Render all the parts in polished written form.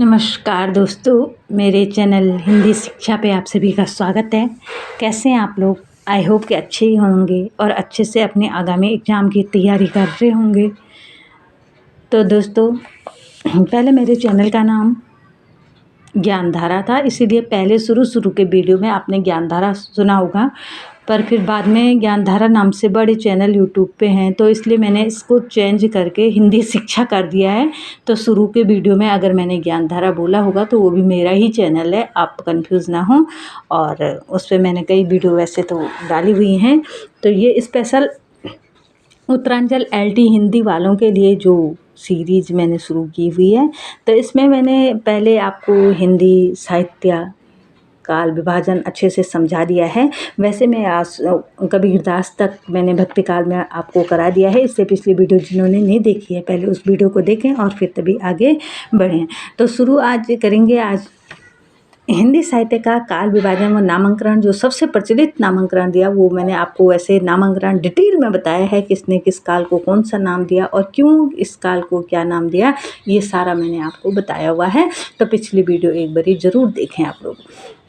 नमस्कार दोस्तों, मेरे चैनल हिंदी शिक्षा पे आप सभी का स्वागत है। कैसे हैं आप लोग? आई होप कि अच्छे ही होंगे और अच्छे से अपने आगामी एग्ज़ाम की तैयारी कर रहे होंगे। तो दोस्तों, पहले मेरे चैनल का नाम ज्ञानधारा था, इसीलिए पहले शुरू के वीडियो में आपने ज्ञानधारा सुना होगा, पर फिर बाद में ज्ञानधारा नाम से बड़े चैनल यूट्यूब पे हैं, तो इसलिए मैंने इसको चेंज करके हिंदी शिक्षा कर दिया है। तो शुरू के वीडियो में अगर मैंने ज्ञानधारा बोला होगा तो वो भी मेरा ही चैनल है, आप कंफ्यूज ना हो। और उस पर मैंने कई वीडियो वैसे तो डाली हुई हैं। तो ये स्पेशल उत्तरांचल एलटी हिंदी वालों के लिए जो सीरीज़ मैंने शुरू की हुई है, तो इसमें मैंने पहले आपको हिंदी साहित्य काल विभाजन अच्छे से समझा दिया है। वैसे मैं आज कबीरदास तक मैंने भक्ति काल में आपको करा दिया है। इससे पिछली वीडियो जिन्होंने नहीं देखी है पहले उस वीडियो को देखें और फिर तभी आगे बढ़ें। तो शुरू आज करेंगे हिंदी साहित्य का काल विभाजन व नामांकन। जो सबसे प्रचलित नामांकन दिया वो मैंने आपको वैसे नामांकन डिटेल में बताया है, किसने किस काल को कौन सा नाम दिया और क्यों इस काल को क्या नाम दिया, ये सारा मैंने आपको बताया हुआ है। तो पिछली वीडियो एक बारी ज़रूर देखें आप लोग।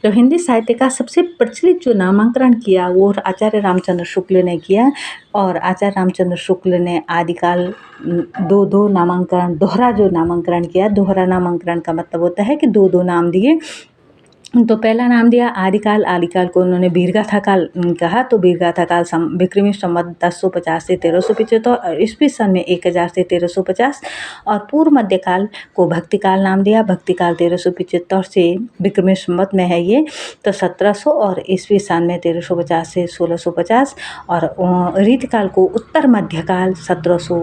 तो हिंदी साहित्य का सबसे प्रचलित जो नामांकन किया वो आचार्य रामचंद्र शुक्ल ने किया। और आचार्य रामचंद्र शुक्ल ने आदिकाल दो नामांकन, दोहरा जो नामांकन किया। दोहरा नामांकन का मतलब होता है कि दो नाम दिए। तो पहला नाम दिया आदिकाल। आदिकाल को उन्होंने वीरगाथा काल कहा। तो वीरगाथा काल विक्रमी संवत 1050 से 1375 और ईस्वी सन में 1000 से 1350। और पूर्व मध्यकाल को भक्ति काल नाम दिया। भक्ति काल 1375 से विक्रमी संवत में है ये, तो 1700 और ईस्वी सन में 1350 से 1650। और रीतिकाल को उत्तर मध्यकाल 1700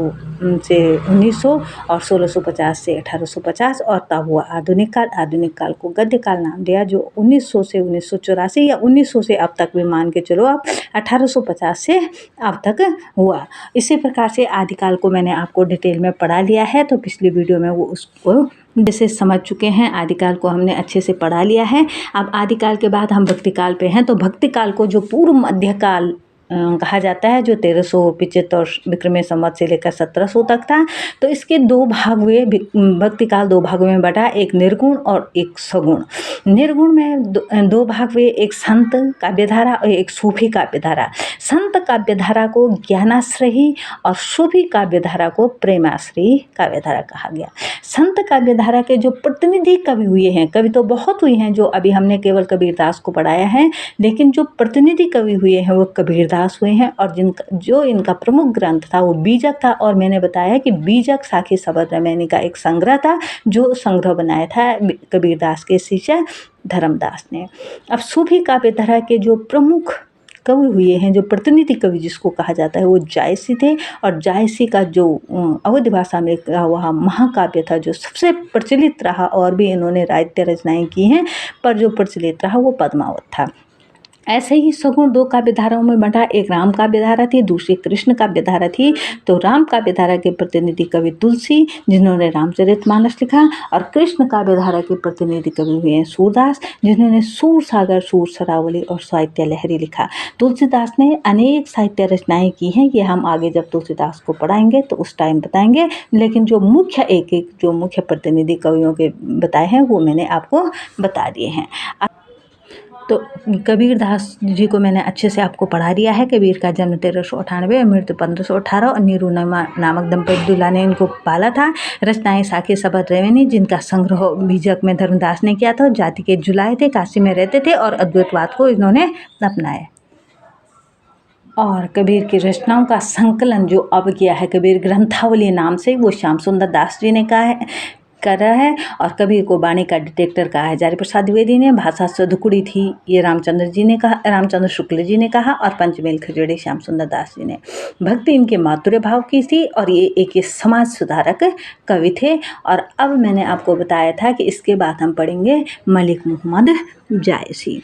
से 1900 और 1650 से 1850। और तब हुआ आधुनिक काल। आधुनिक काल को गद्य काल नाम दिया, जो 1900 से 1984 या 1900 से अब तक भी मान के चलो आप, 1850 से अब तक हुआ। इसी प्रकार से आदिकाल को मैंने आपको डिटेल में पढ़ा लिया है, तो पिछली वीडियो में वो उसको जैसे समझ चुके हैं। आदिकाल को हमने अच्छे से पढ़ा लिया है। अब आदिकाल के बाद हम भक्ति काल पे हैं। तो भक्ति काल को जो पूर्व मध्यकाल कहा जाता है, जो 1375 विक्रमी संवत से लेकर 1700 तक था। तो इसके दो भाग हुए। भक्ति काल दो भागों में बटा, एक निर्गुण और एक सगुण। निर्गुण में दो भाग हुए, एक संत काव्यधारा और एक सूफी काव्यधारा। संत काव्यधारा को ज्ञानाश्रयी और सूफी काव्यधारा को प्रेमाश्रयी काव्यधारा कहा गया। संत काव्यधारा के जो प्रतिनिधि कवि हुए हैं, कवि तो बहुत हुए हैं, जो अभी हमने केवल कबीरदास को पढ़ाया है, लेकिन जो प्रतिनिधि कवि हुए हैं वो कबीरदास हुए हैं। और जो इनका प्रमुख ग्रंथ था वो बीजक था। और मैंने बताया कि बीजक साखी शबद रमैनी का एक संग्रह था, जो संग्रह बनाया था कबीरदास के शिष्य धर्मदास ने। अब सूफी काव्यधारा के जो प्रमुख कवि हुए हैं, जो प्रतिनिधि कवि जिसको कहा जाता है, वो जायसी थे। और जायसी का जो अवधी भाषा में वह महाकाव्य था जो सबसे प्रचलित रहा, और भी इन्होंने साहित्य रचनाएं की हैं, पर जो प्रचलित रहा वो पद्मावत था। ऐसे ही सगुण दो काव्यधाराओं में बंटा, एक राम काव्यधारा थी, दूसरी कृष्ण काव्यधारा थी। तो राम काव्यधारा के प्रतिनिधि कवि तुलसी, जिन्होंने रामचरितमानस लिखा। और कृष्ण काव्यधारा के प्रतिनिधि कवि हुए हैं सूरदास, जिन्होंने सूर सागर, सूर सरावली और साहित्य लहरी लिखा। तुलसीदास ने अनेक साहित्य रचनाएं की हैं, ये हम आगे जब तुलसीदास को पढ़ाएंगे तो उस टाइम बताएंगे। लेकिन जो मुख्य जो मुख्य प्रतिनिधि कवियों के बताए हैं वो मैंने आपको बता दिए हैं। तो कबीरदास जी को मैंने अच्छे से आपको पढ़ा दिया है। कबीर का जन्म 1398 और मृत्यु 1518। और नीरू नामक दंपति दूल्हा ने इनको पाला था। रचनाएं साखी शबद रमैनी, जिनका संग्रह बीजक में धर्मदास ने किया था। जाति के जुलाए थे, काशी में रहते थे और अद्वैतवाद को इन्होंने अपनाया। और कबीर की रचनाओं का संकलन जो अब किया है कबीर ग्रंथावली नाम से, वो श्याम सुंदर दास जी ने कर रहा है। और कबीर को वाणी का डिटेक्टर कहा है हजारी प्रसाद द्विवेदी ने। भाषा सधुकुड़ी थी, ये रामचंद्र शुक्ल जी ने कहा। और पंचमेल खिचड़ी श्याम सुंदर दास जी ने। भक्ति इनके माधुर्य भाव की थी और ये एक समाज सुधारक कवि थे। और अब मैंने आपको बताया था कि इसके बाद हम पढ़ेंगे मलिक मोहम्मद जायसी।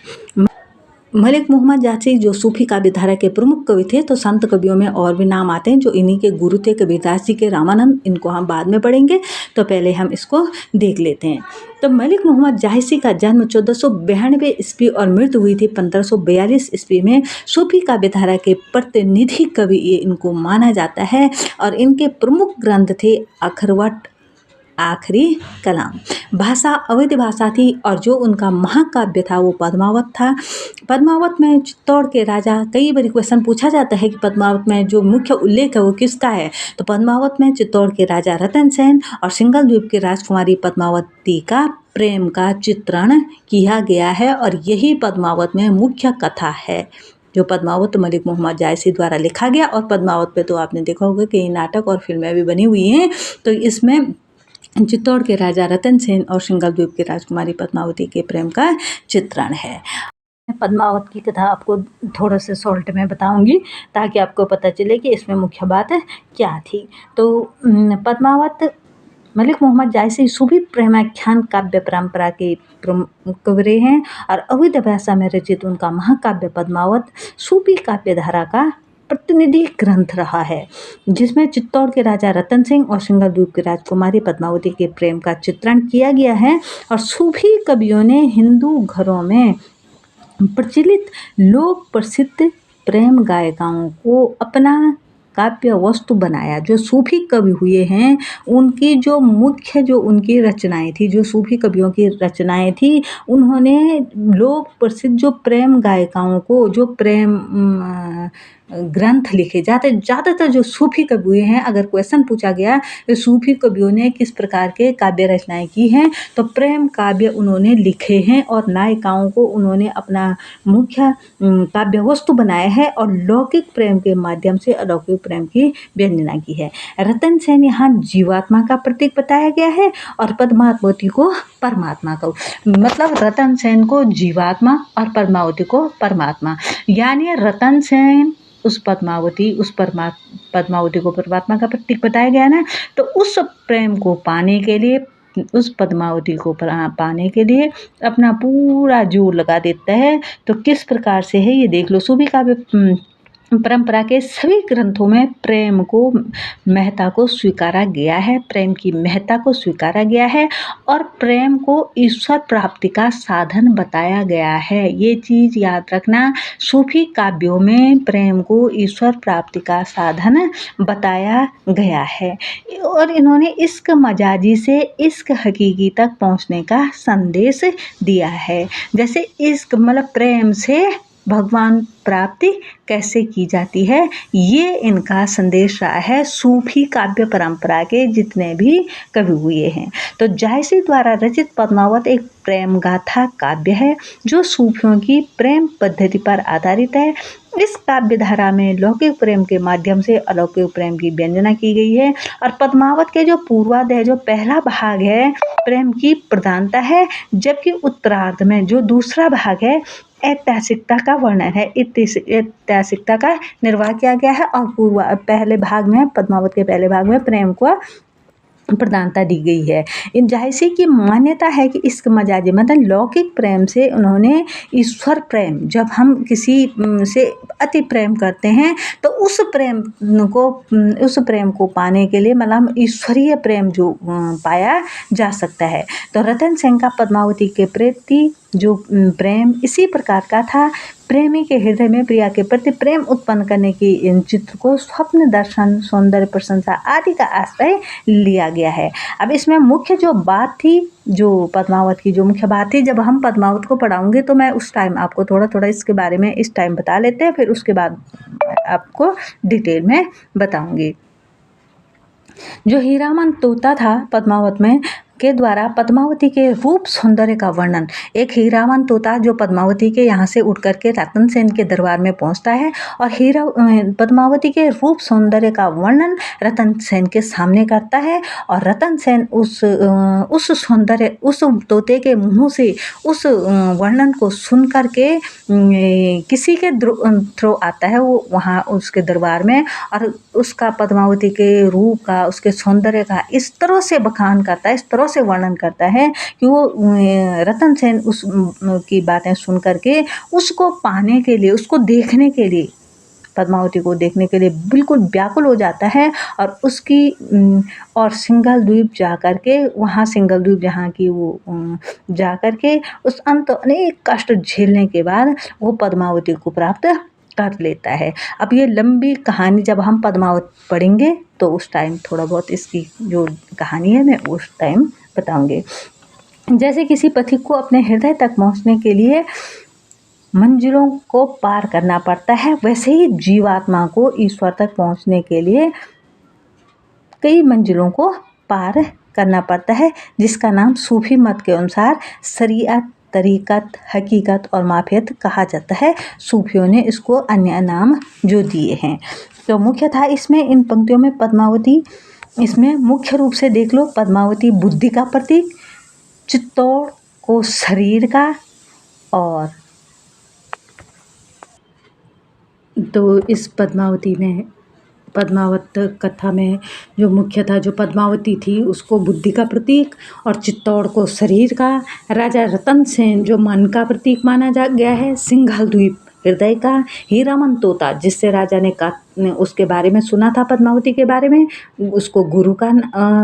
मलिक मोहम्मद जायसी जो सूफी काव्यधारा के प्रमुख कवि थे। तो संत कवियों में और भी नाम आते हैं जो इन्हीं के गुरु थे, कबीरदास जी के रामानंद, इनको हम बाद में पढ़ेंगे। तो पहले हम इसको देख लेते हैं। तो मलिक मोहम्मद जायसी का जन्म 1492 ईस्वी और मृत्यु हुई थी 1542 ईस्वी में। सूफी काव्यधारा के प्रतिनिधि कवि ये इनको माना जाता है। और इनके प्रमुख ग्रंथ थे अखरवट, आखिरी कलाम। भाषा अवैध भाषा थी और जो उनका महाकाव्य था वो पद्मावत था। पद्मावत में चित्तौड़ के राजा, कई बार क्वेश्चन पूछा जाता है कि पद्मावत में जो मुख्य उल्लेख है वो किसका है, तो पद्मावत में चित्तौड़ के राजा रतन सेन और सिंघल द्वीप की राजकुमारी पद्मावती का प्रेम का चित्रण किया गया है और यही पद्मावत में मुख्य कथा है जो पद्मावत मलिक मोहम्मद जायसी द्वारा लिखा गया। और पद्मावत पे तो आपने देखा होगा कई नाटक और फिल्में भी बनी हुई हैं। तो इसमें चित्तौड़ के राजा रतन सेन और सिंघल द्वीप की राजकुमारी पद्मावती के प्रेम का चित्रण है। पद्मावत की कथा आपको थोड़ा से शॉर्ट में बताऊंगी ताकि आपको पता चले कि इसमें मुख्य बात क्या थी। तो पद्मावत मलिक मोहम्मद जायसी सूफी प्रेमाख्यान काव्य परंपरा के प्रमुख रहे हैं और अवैध भाषा में रचित उनका महाकाव्य पद्मावत सूफी काव्य धारा का प्रतिनिधि ग्रंथ रहा है, जिसमें चित्तौड़ के राजा रतन सिंह और सिंघल द्वीप की राजकुमारी पद्मावती के प्रेम का चित्रण किया गया है। और सूफी कवियों ने हिंदू घरों में प्रचलित लोक प्रसिद्ध प्रेम गायिकाओं को अपना काव्य वस्तु बनाया। जो सूफी कवि हुए हैं उनकी जो मुख्य जो उनकी रचनाएं थी, जो सूफी कवियों की रचनाएं थी, उन्होंने लोक प्रसिद्ध जो प्रेम गायिकाओं को, जो प्रेम ग्रंथ लिखे जाते, ज़्यादातर जो सूफी कवि हुए हैं, अगर क्वेश्चन पूछा गया तो सूफी कवियों ने किस प्रकार के काव्य रचनाएं की हैं, तो प्रेम काव्य उन्होंने लिखे हैं और नायिकाओं को उन्होंने अपना मुख्य काव्य वस्तु बनाया है और लौकिक प्रेम के माध्यम से अलौकिक प्रेम की व्यंजना की है। रतन सेन यहाँ जीवात्मा का प्रतीक बताया गया है और पद्मावती को परमात्मा को, मतलब रतन सेन को जीवात्मा और पद्मावती को परमात्मा, यानी रतन सेन उस पद्मावती पद्मावती को परमात्मा का प्रतीक बताया गया ना। तो उस प्रेम को पाने के लिए, उस पद्मावती को पाने के लिए अपना पूरा जोर लगा देता है। तो किस प्रकार से है ये देख लो। सूफी काव्य परंपरा के सभी ग्रंथों में प्रेम को महत्ता को स्वीकारा गया है, प्रेम की महत्ता को स्वीकारा गया है और प्रेम को ईश्वर प्राप्ति का साधन बताया गया है। ये चीज़ याद रखना, सूफी काव्यों में प्रेम को ईश्वर प्राप्ति का साधन बताया गया है और इन्होंने इश्क मजाजी से इश्क हकीकी तक पहुँचने का संदेश दिया है। जैसे इश्क मतलब प्रेम से भगवान प्राप्ति कैसे की जाती है, ये इनका संदेश रहा है सूफी काव्य परंपरा के जितने भी कवि हुए हैं। तो जायसी द्वारा रचित पद्मावत एक प्रेम गाथा काव्य है जो सूफियों की प्रेम पद्धति पर आधारित है। इस काव्य धारा में लौकिक प्रेम के माध्यम से अलौकिक प्रेम की व्यंजना की गई है और पद्मावत के जो पूर्वार्ध है, जो पहला भाग है, प्रेम की प्रधानता है, जबकि उत्तरार्ध में जो दूसरा भाग है ऐतिहासिकता का वर्णन है, ऐतिहासिकता का निर्वाह किया गया है और पहले भाग में, पद्मावत के पहले भाग में प्रेम को प्रधानता दी गई है। इन जायसी की मान्यता है कि इश्क मजाजी मतलब लौकिक प्रेम से उन्होंने ईश्वर प्रेम, जब हम किसी से अति प्रेम करते हैं तो उस प्रेम को पाने के लिए मतलब ईश्वरीय प्रेम जो पाया जा सकता है। तो रतन सेन का पद्मावती के प्रति जो प्रेम इसी प्रकार का था। प्रेमी के हृदय में प्रिया के प्रति प्रेम उत्पन्न करने की इन चित्र को स्वप्न दर्शन, सौंदर्य प्रशंसा आदि का आश्रय लिया गया है। अब इसमें मुख्य जो बात थी, जो पद्मावत की जो मुख्य बात थी, जब हम पद्मावत को पढ़ाऊंगे तो मैं उस टाइम आपको थोड़ा थोड़ा इसके बारे में इस टाइम बता लेते हैं, फिर उसके बाद आपको डिटेल में बताऊंगी। जो हीरामन तोता था पद्मावत में के द्वारा पद्मावती के रूप सौंदर्य का वर्णन, एक हीरावन तोता जो पद्मावती के यहाँ से उड़ करके रतन सेन के दरबार में पहुँचता है और पद्मावती के रूप सौंदर्य का वर्णन रतन सेन के सामने करता है और रतन सेन उस सौंदर्य, उस तोते के मुँह से उस वर्णन को सुन करके किसी के थ्रू आता है वो वहाँ उसके दरबार में और उसका पद्मावती के रूप का, उसके सौंदर्य का इस तरह से बखान करता है, इस तरह से वर्णन करता है कि वो रतन सेन उस की बातें सुन करके उसको पाने के लिए, उसको देखने के लिए, पद्मावती को देखने के लिए बिल्कुल व्याकुल हो जाता है और उसकी और सिंघल द्वीप जा कर के, वहाँ सिंघल द्वीप जहाँ की वो जा कर के उस अंत अनेक कष्ट झेलने के बाद वो पद्मावती को प्राप्त कर लेता है। अब ये लंबी कहानी जब हम पद्मावत पढ़ेंगे तो उस टाइम थोड़ा बहुत इसकी जो कहानी है मैं उस टाइम बताऊंगी। जैसे किसी पथिक को अपने हृदय तक पहुंचने के लिए मंजिलों को पार करना पड़ता है, वैसे ही जीवात्मा को ईश्वर तक पहुंचने के लिए कई मंजिलों को पार करना पड़ता है, जिसका नाम सूफी मत के अनुसार शरीयत, तरीकत, हकीकत और माफियत कहा जाता है। सूफियों ने इसको अन्य नाम जो दिए हैं। तो मुख्यतः इसमें इन पंक्तियों में पद्मावती, इसमें मुख्य रूप से देख लो, पद्मावती बुद्धि का प्रतीक, चित्तौड़ को शरीर का, और तो इस पद्मावती में, पद्मावत कथा में जो मुख्य था, जो पद्मावती थी उसको बुद्धि का प्रतीक और चित्तौड़ को शरीर का, राजा रतन सेन जो मन का प्रतीक माना जा गया है, सिंघल द्वीप हृदय का, हीरामन तोता जिससे राजा ने उसके बारे में सुना था, पद्मावती के बारे में, उसको गुरु का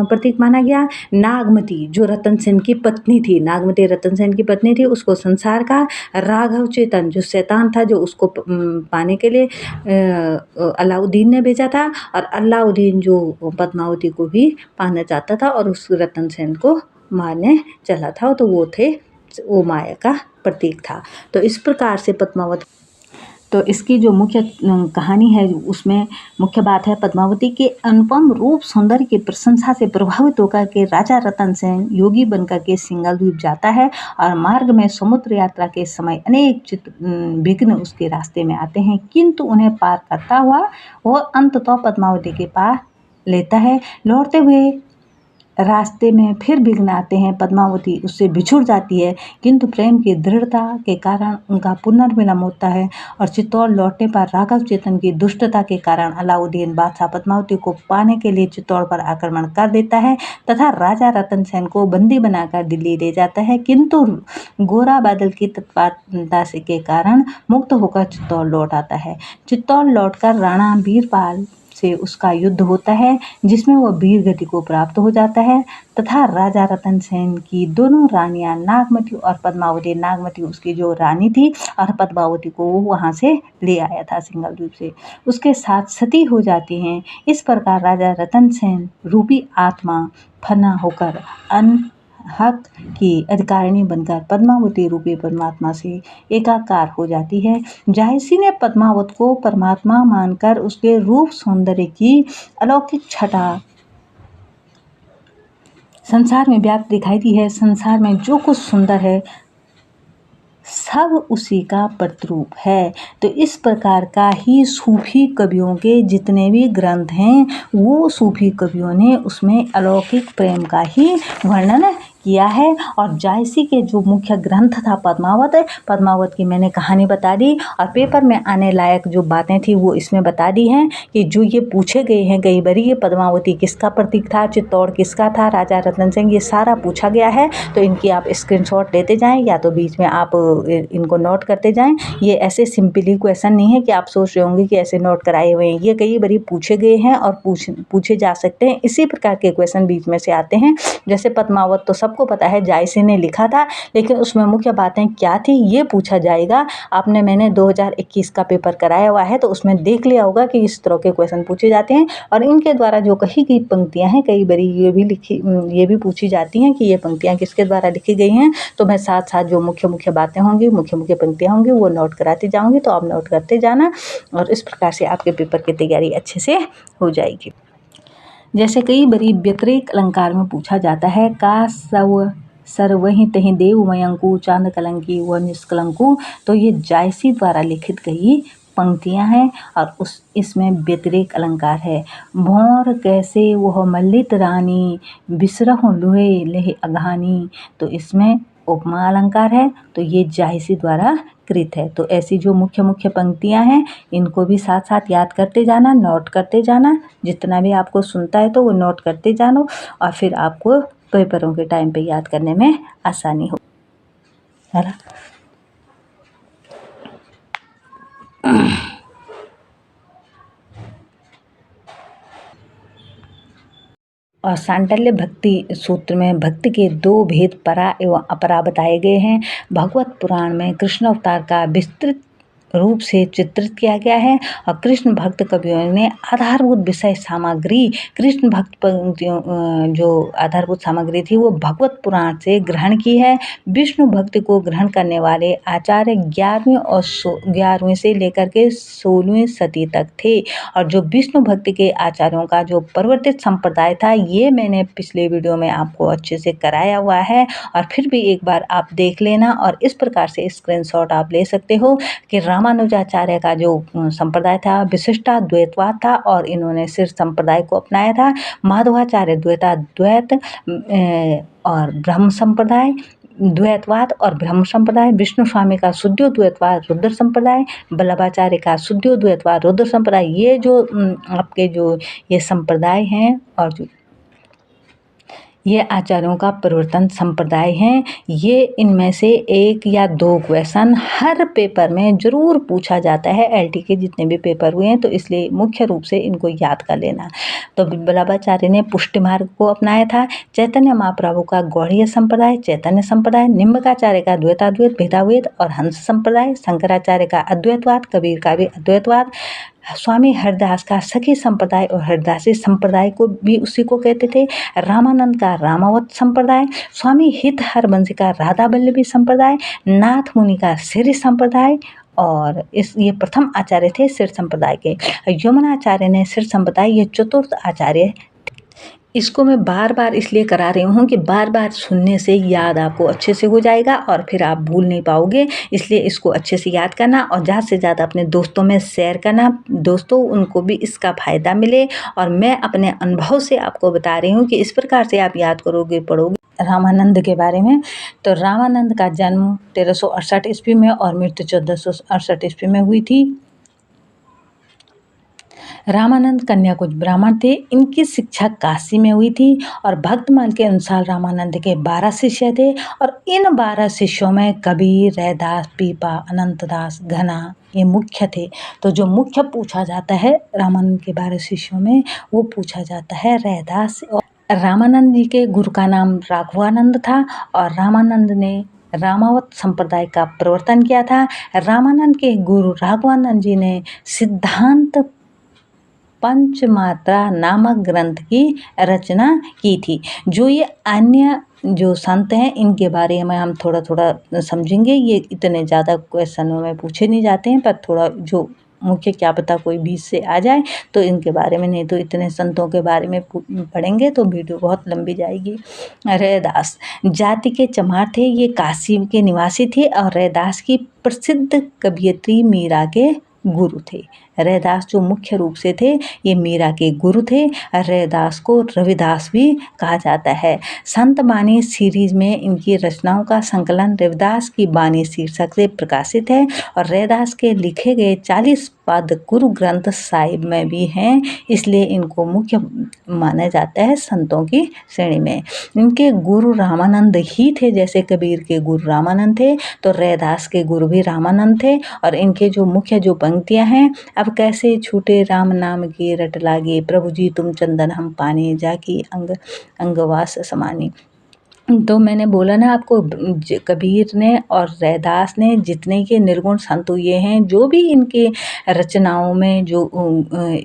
प्रतीक माना गया, नागमती जो रतन सेन की पत्नी थी, नागमती रतन सेन की पत्नी थी, उसको संसार का, राघव चेतन जो शैतान था जो उसको पाने के लिए अलाउद्दीन ने भेजा था, और अलाउद्दीन जो पद्मावती को भी पाना चाहता था और उस रतन सेन को मारने चला था, तो वो माया का प्रतीक था। तो इस प्रकार से पद्मावती, तो इसकी जो मुख्य कहानी है उसमें मुख्य बात है, पद्मावती के अनुपम रूप सौंदर्य की प्रशंसा से प्रभावित होकर के राजा रतन सेन योगी बनकर के सिंघल द्वीप जाता है, और मार्ग में समुद्र यात्रा के समय अनेक विघ्न उसके रास्ते में आते हैं, किंतु उन्हें पार करता हुआ वो अंततः पद्मावती के पार लेता है। लौटते हुए रास्ते में फिर विघ्न आते हैं, पद्मावती उससे बिछुड़ जाती है, किंतु प्रेम की दृढ़ता के कारण उनका पुनर्मिलन होता है, और चित्तौड़ लौटने पर राघव चेतन की दुष्टता के कारण अलाउद्दीन बादशाह पद्मावती को पाने के लिए चित्तौड़ पर आक्रमण कर देता है तथा राजा रतन सेन को बंदी बनाकर दिल्ली ले जाता है, किंतु गोरा बादल की तत्परता से के कारण मुक्त होकर चित्तौड़ लौट आता है। चित्तौड़ लौटकर राणा बीरपाल से उसका युद्ध होता है, जिसमें वह वीर गति को प्राप्त हो जाता है, तथा राजा रतन सेन की दोनों रानियां नागमती और पद्मावती, नागमती उसकी जो रानी थी और पद्मावती को वो वहाँ से ले आया था सिंघल द्वीप से, उसके साथ सती हो जाती हैं। इस प्रकार राजा रतन सेन रूपी आत्मा फना होकर हक की अधिकारिणी बनकर पद्मावती रूपी परमात्मा से एकाकार हो जाती है। जायसी ने पद्मावत को परमात्मा मानकर उसके रूप सौंदर्य की अलौकिक छटा संसार में व्याप्त दिखाई दी है। संसार में जो कुछ सुंदर है सब उसी का प्रतिरूप है। तो इस प्रकार का ही सूफी कवियों के जितने भी ग्रंथ हैं वो सूफी कवियों ने उसमें अलौकिक प्रेम का ही वर्णन किया है। और जायसी के जो मुख्य ग्रंथ था पद्मावत की मैंने कहानी बता दी, और पेपर में आने लायक जो बातें थी वो इसमें बता दी हैं कि जो ये पूछे गए हैं कई बारी, ये पद्मावती किसका प्रतीक था, चित्तौड़ किसका था, राजा रतन सिंह, ये सारा पूछा गया है। तो इनकी आप स्क्रीनशॉट लेते जाएं या तो बीच में आप इनको नोट करते जाएं। ये ऐसे सिंपली क्वेश्चन नहीं है कि आप सोच रहे होंगे कि ऐसे नोट कराए हुए हैं, ये कई बारी पूछे गए हैं और पूछे जा सकते हैं। इसी प्रकार के क्वेश्चन बीच में से आते हैं। जैसे पद्मावत तो सबको पता है जायसी ने लिखा था, लेकिन उसमें मुख्य बातें क्या थी ये पूछा जाएगा। मैंने 2021 का पेपर कराया हुआ है तो उसमें देख लिया होगा कि इस तरह के क्वेश्चन पूछे जाते हैं। और इनके द्वारा जो कही गई पंक्तियां हैं कई बारी ये भी पूछी जाती हैं कि ये पंक्तियां किसके द्वारा लिखी गई हैं। तो मैं साथ साथ जो मुख्य बातें होंगी, मुख्य पंक्तियां होंगी वो नोट कराती जाऊंगी, तो आप नोट करते जाना, और इस प्रकार से आपके पेपर की तैयारी अच्छे से हो जाएगी। जैसे कई बारी व्यतिरेक अलंकार में पूछा जाता है, का सर वहीं तहीं देव मयंकु चांद कलंकी व निष्कलंकु। तो ये जायसी द्वारा लिखित गई पंक्तियां हैं और इसमें व्यतिरेक अलंकार है। भौर कैसे वह मल्लित रानी बिसरहु लुहे लेह अघानी। तो इसमें उपमा अलंकार है, तो ये जायसी द्वारा कृत है। तो ऐसी जो मुख्य पंक्तियां हैं इनको भी साथ साथ याद करते जाना, नोट करते जाना। जितना भी आपको सुनता है तो वो नोट करते जानो, और फिर आपको पेपरों के टाइम पे याद करने में आसानी हो, है ना। और सांडल्य भक्ति सूत्र में भक्ति के 2 भेद, परा एवं अपरा बताए गए हैं। भगवत पुराण में कृष्ण अवतार का विस्तृत रूप से चित्रित किया गया है। और कृष्ण भक्त कवियों ने आधारभूत विषय सामग्री, कृष्ण भक्त पंक्तियों जो आधारभूत सामग्री थी वो भगवत पुराण से ग्रहण की है। विष्णु भक्ति को ग्रहण करने वाले आचार्य 11वीं से लेकर के 16वीं सदी तक थे। और जो विष्णु भक्ति के आचार्यों का जो परिवर्तित संप्रदाय था, ये मैंने पिछले वीडियो में आपको अच्छे से कराया हुआ है, और फिर भी एक बार आप देख लेना। और इस प्रकार से स्क्रीनशॉट आप ले सकते हो कि रामानुजाचार्य का जो संप्रदाय था विशिष्टाद्वैतवाद था, और इन्होंने सिर्फ संप्रदाय को अपनाया था। माधवाचार्य द्वैताद्वैत और ब्रह्म संप्रदाय, द्वैतवाद और ब्रह्म संप्रदाय। विष्णु स्वामी का शुद्धोद्वैतवाद रुद्र संप्रदाय, वल्लभाचार्य का शुद्धोद्वैतवाद रुद्र संप्रदाय। ये जो आपके जो ये संप्रदाय हैं और जो ये आचार्यों का परिवर्तन संप्रदाय हैं, ये इनमें से एक या दो क्वेश्चन हर पेपर में ज़रूर पूछा जाता है। एलटी के जितने भी पेपर हुए हैं, तो इसलिए मुख्य रूप से इनको याद कर लेना। तो वल्लभाचार्य ने पुष्टि मार्ग को अपनाया था। चैतन्य महाप्रभु का गौड़ीय संप्रदाय चैतन्य संप्रदाय, निम्बकाचार्य का द्वैताद्वैत भेदाद्वैत और हंस संप्रदाय, शंकराचार्य का अद्वैतवाद, कबीर का भी अद्वैतवाद, स्वामी हरिदास का सखी संप्रदाय और हरिदासी संप्रदाय को भी उसी को कहते थे, रामानंद का रामावत संप्रदाय, स्वामी हित हरबंसी का राधा वल्लभी संप्रदाय, नाथ मुनि का सिर संप्रदाय, और ये प्रथम आचार्य थे सिर संप्रदाय के। यमुनाचार्य ने सिर संप्रदाय, ये चतुर्थ आचार्य। इसको मैं बार बार इसलिए करा रही हूँ कि बार बार सुनने से याद आपको अच्छे से हो जाएगा और फिर आप भूल नहीं पाओगे। इसलिए इसको अच्छे से याद करना और ज़्यादा से ज़्यादा अपने दोस्तों में शेयर करना, दोस्तों उनको भी इसका फ़ायदा मिले। और मैं अपने अनुभव से आपको बता रही हूँ कि इस प्रकार से आप याद करोगे, पढ़ोगे। रामानंद के बारे में, तो रामानंद का जन्म 1368 ईस्वी में और मृत्यु 1468 ईस्वी में हुई थी। रामानंद कन्याकुज ब्राह्मण थे। इनकी शिक्षा काशी में हुई थी और भक्तमाल के अनुसार रामानंद के 12 शिष्य थे और इन 12 शिष्यों में कबीर, रैदास, पीपा, अनंतदास, घना ये मुख्य थे। तो जो मुख्य पूछा जाता है रामानंद के 12 शिष्यों में, वो पूछा जाता है रैदास। और रामानंद जी के गुरु का नाम राघवानंद था और रामानंद ने रामावत संप्रदाय का प्रवर्तन किया था। रामानंद के गुरु राघवानंद जी ने सिद्धांत पंचमात्रा नामक ग्रंथ की रचना की थी। जो ये अन्य जो संत हैं इनके बारे में हम थोड़ा थोड़ा समझेंगे। ये इतने ज़्यादा क्वेश्चनों में पूछे नहीं जाते हैं, पर थोड़ा जो मुख्य क्या पता कोई बीच से आ जाए तो इनके बारे में, नहीं तो इतने संतों के बारे में पढ़ेंगे तो वीडियो बहुत लंबी जाएगी। रैदास जाति के चमार थे, ये काशी के निवासी थे और रैदास की प्रसिद्ध कवियत्री मीरा के गुरु थे। रैदास जो मुख्य रूप से थे ये मीरा के गुरु थे। रैदास को रविदास भी कहा जाता है। संत बानी सीरीज में इनकी रचनाओं का संकलन रविदास की बानी शीर्षक से प्रकाशित है और रैदास के लिखे गए 40 पद गुरु ग्रंथ साहिब में भी हैं, इसलिए इनको मुख्य माना जाता है संतों की श्रेणी में। इनके गुरु रामानंद ही थे, जैसे कबीर के गुरु रामानंद थे तो रैदास के गुरु भी रामानंद थे। और इनके जो मुख्य जो पंक्तियां हैं, अब कैसे छूटे राम नाम की रट लागे, प्रभु जी तुम चंदन हम पानी, जाकी अंग अंगवास समानी। तो मैंने बोला ना आपको, कबीर ने और रैदास ने जितने के निर्गुण संत हुए हैं, जो भी इनके रचनाओं में जो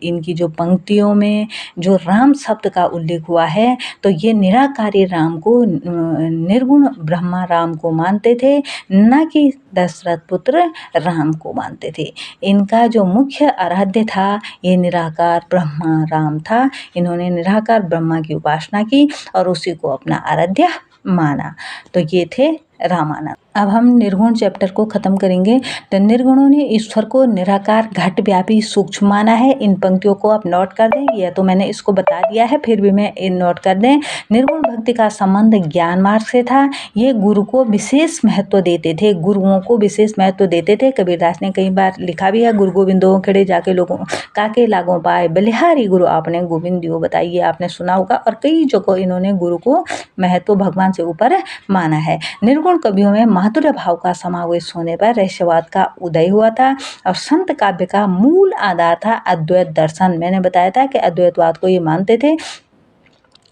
इनकी जो पंक्तियों में जो राम शब्द का उल्लेख हुआ है, तो ये निराकारी राम को, निर्गुण ब्रह्मा राम को मानते थे, न कि दशरथ पुत्र राम को मानते थे। इनका जो मुख्य आराध्य था ये निराकार ब्रह्मा राम था। इन्होंने निराकार ब्रह्मा की उपासना की और उसी को अपना आराध्य माना। तो ये थे रामानंद। अब हम निर्गुण चैप्टर को खत्म करेंगे। तो निर्गुणों ने ईश्वर को निराकार, घट व्यापी, सूक्ष्म माना है। इन पंक्तियों को आप नोट कर दें, या तो मैंने इसको बता दिया है, फिर भी मैं इन नोट कर दें। निर्गुण भक्ति का संबंध ज्ञान मार्ग से था। ये गुरु को विशेष महत्व देते थे, गुरुओं को विशेष महत्व देते थे। कबीरदास ने कई बार लिखा भी है, गुरु गोविंदो खड़े जाके लोगों काके लागों पाए, बलिहारी गुरु आपने गोविंद दियो बताइए, आपने सुना होगा। और कई जगह इन्होंने गुरु को महत्व भगवान से ऊपर माना है। निर्गुण कवियों में माधुर्य भाव का समावेश होने पर रहस्यवाद का उदय हुआ था और संत काव्य का मूल आधार था अद्वैत दर्शन। मैंने बताया था कि अद्वैतवाद को ये मानते थे।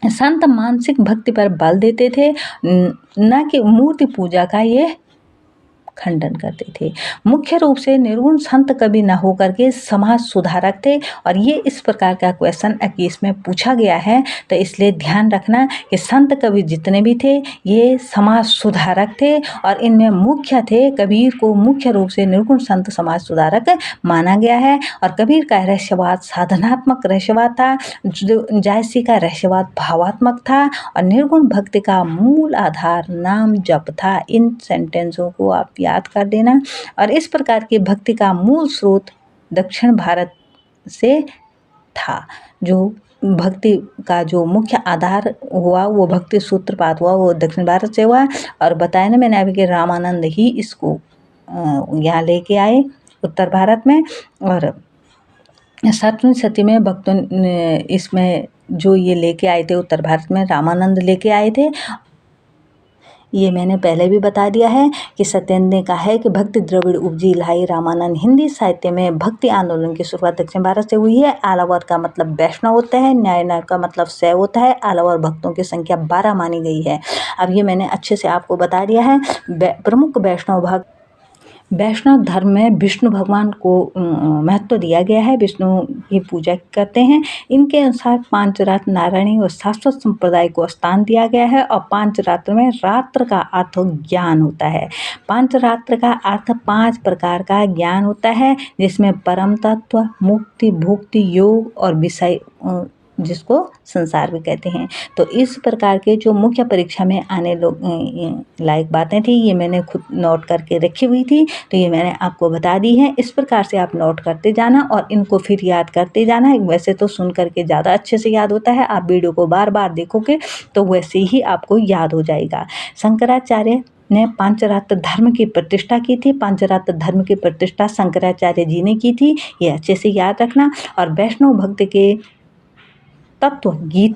संत मानसिक भक्ति पर बल देते थे, न कि मूर्ति पूजा का ये खंडन करते थे। मुख्य रूप से निर्गुण संत कवि न होकर के समाज सुधारक थे। और ये इस प्रकार का क्वेश्चन इसमें पूछा गया है, तो इसलिए ध्यान रखना कि संत कवि जितने भी थे ये समाज सुधारक थे और इनमें मुख्य थे, कबीर को मुख्य रूप से निर्गुण संत समाज सुधारक माना गया है। और कबीर का रहस्यवाद साधनात्मक रहस्यवाद था, जायसी का रहस्यवाद भावात्मक था और निर्गुण भक्ति का मूल आधार नाम जप था। इन सेंटेंसों को आप याद कर देना। और इस प्रकार की भक्ति का मूल स्रोत दक्षिण भारत से था। जो भक्ति का जो मुख्य आधार हुआ वो भक्ति सूत्रपात हुआ वो दक्षिण भारत से हुआ। और बताया ना मैंने अभी कि रामानंद ही इसको यहाँ लेके आए उत्तर भारत में। और 7वीं शती में भक्तों ने इसमें जो ये लेके आए थे उत्तर भारत में रामानंद लेके आए थे। ये मैंने पहले भी बता दिया है कि सत्येंद्र ने कहा है कि भक्ति द्रविड़ उपजी लाई रामानंद। हिंदी साहित्य में भक्ति आंदोलन की शुरुआत दक्षिण भारत से हुई है। आलावर का मतलब वैष्णव होता है, न्यायनर का मतलब शैव होता है। आलावर भक्तों की संख्या 12 मानी गई है। अब ये मैंने अच्छे से आपको बता दिया है। प्रमुख वैष्णव धर्म में विष्णु भगवान को महत्व दिया गया है, विष्णु की पूजा करते हैं। इनके अनुसार 5 रात्र नारायणी और शाश्वत संप्रदाय को स्थान दिया गया है। और 5 रात्र में रात्र का अर्थ ज्ञान होता है। 5 रात्र का अर्थ 5 प्रकार का ज्ञान होता है, जिसमें परम तत्व, मुक्ति, भुक्ति, योग और विषय जिसको संसार भी कहते हैं। तो इस प्रकार के जो मुख्य परीक्षा में आने लायक बातें थी ये मैंने खुद नोट करके रखी हुई थी, तो ये मैंने आपको बता दी है। इस प्रकार से आप नोट करते जाना और इनको फिर याद करते जाना। वैसे तो सुन करके ज़्यादा अच्छे से याद होता है, आप वीडियो को बार बार देखोगे तो वैसे ही आपको याद हो जाएगा। शंकराचार्य ने पांचरात्र धर्म की प्रतिष्ठा की थी। पांचरात्र धर्म की प्रतिष्ठा शंकराचार्य जी ने की थी, ये अच्छे से याद रखना। और वैष्णव भक्त के तत्व गीत